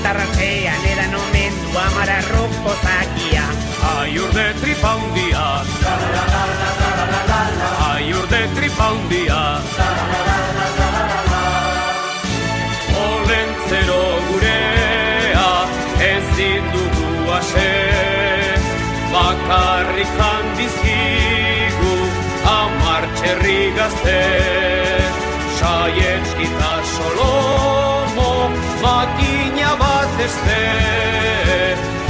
Batarratzean edan omen du amararroko zakia. Aiur de tripa hundia, aiur de tripa hundia. Olentzero gurea ezin dugu ase, bakarrik handizkigu 10 txerri gazte. Saietski eta Solomo makina bat este,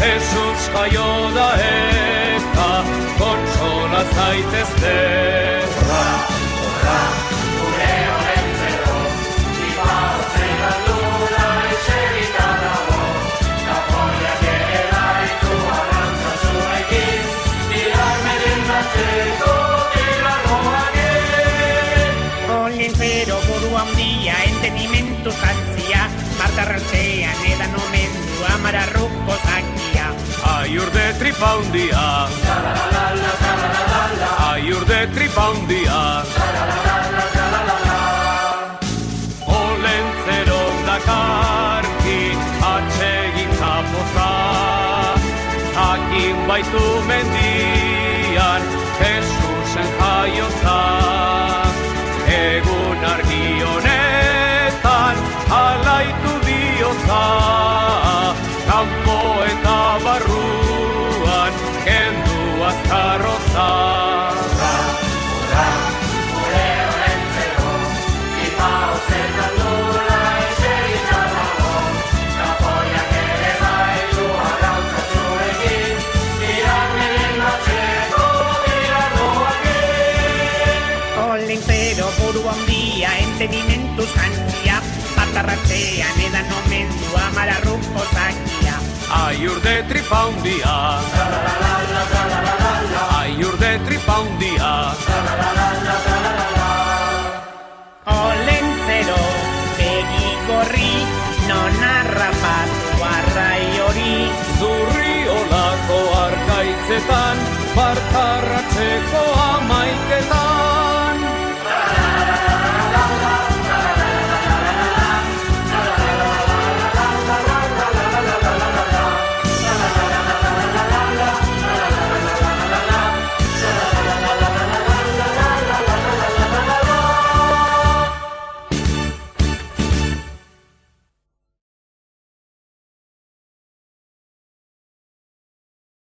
Jesus jaio da eta kontsola zaitezte. Horra, horra, gure Olentzero, tripa hortzen galdura esegita dago, kapoiak ere daitu arantzatzuekin, tirameren batzeko tiranoakin. Olentzero buru handia entenimentu jantzia, batarratzean edan omen du amararroko zakia. Aiur de tripa hundia, aiur de tripa hundia. Olentzero dakarki atsegin zapoza, jakin baitu mendian Jesusen jaiotza. Egun argi honetan alaitu bihotza, kanpo eta barruan kendu azkarrotza. Horra, gure Olentzero, tripa hortzen galdura esegita dago, kapoiak ere daitu arantzatzuekin, tirameren batzeko tiranoakin. Olentzero buru handia entenimentuz jantzia, batarratzean edan omen du amararroko zakia. Aiur de tripa hundia, aiur de tripa hundia. Olentzero begi gorri, non harrapatu arrai hori. Zurri olako arkaitzetan, bartarratzeko 11-etan.